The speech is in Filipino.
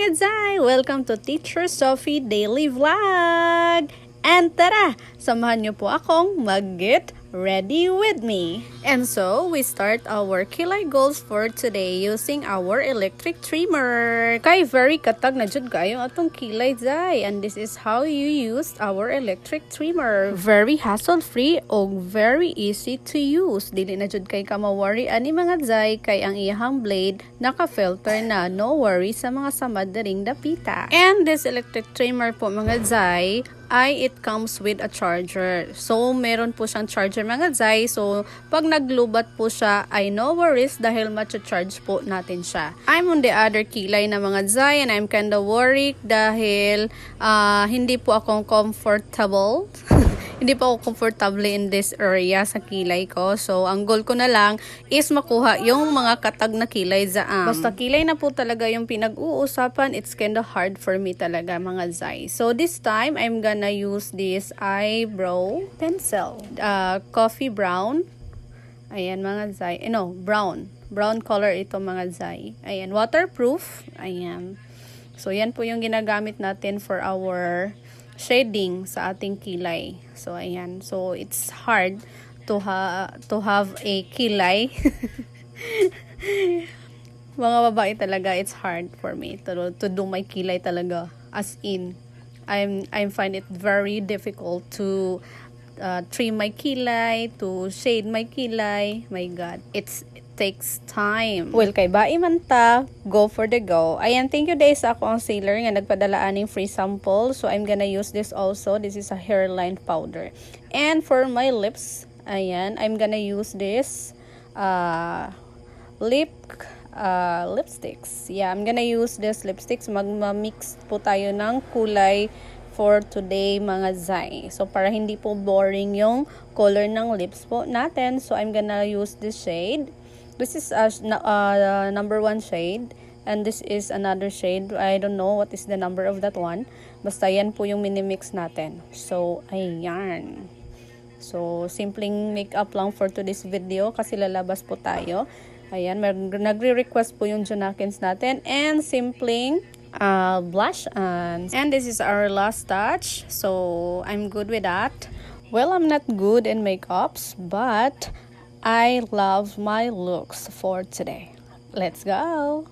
mga Zay! Welcome to Teacher Sophie Daily Vlog! And tara, samahan niyo po akong mag-get ready with me. And so, we start our kilay goals for today using our electric trimmer. Kay very katag na jud kayo atong kilay Zay. And this is how you use our electric trimmer. Very hassle-free o very easy to use. Dili na jud kay ka ma-worry ani mga Zay kay ang iyang blade naka-filter na. No worry sa mga samad daring dapita. And this electric trimmer po mga Zay ay it comes with a charger. So, meron po siyang charger mga Zay. So, pag naglubat po siya, ay no worries dahil matcha-charge po natin siya. I'm on the other kilay na mga Zay and I'm kinda worried dahil hindi po akong comfortable. Hindi pa ako comfortable in this area sa kilay ko. So, ang goal ko na lang is makuha yung mga katag na kilay zaam. Basta kilay na po talaga yung pinag-uusapan, it's kinda hard for me talaga mga Zay. So, this time, I'm gonna use this eyebrow pencil. Coffee brown. Ayan mga Zay. No, brown. Brown color ito mga Zay. Ayan, waterproof. Ayan. So, yan po yung ginagamit natin for our shading sa ating kilay. So, ayan. So, it's hard to have a kilay. Mga babae talaga, it's hard for me to do my kilay talaga. As in, I find it very difficult to trim my kilay, to shade my kilay. My God, it takes time. Well, kay bae man ta, go for the go. Ayan, thank you dahil sa ako ang seller nga nagpadala aning free sample. So, I'm gonna use this also. This is a hairline powder. And for my lips, ayan, I'm gonna use this lipsticks. Yeah, I'm gonna use this lipsticks. Magma-mix po tayo ng kulay for today mga Zay. So, para hindi po boring yung color ng lips po natin. So, I'm gonna use this shade. This is number 1 shade. And this is another shade. I don't know what is the number of that one. Basta yan po yung mini-mix natin. So, ayan. So, simpleng makeup lang for today's video kasi lalabas po tayo. Ayan, nagre-request po yung Junakins natin. And simpleng blush on. And this is our last touch. So, I'm good with that. Well, I'm not good in makeups, but I love my looks for today. Let's go!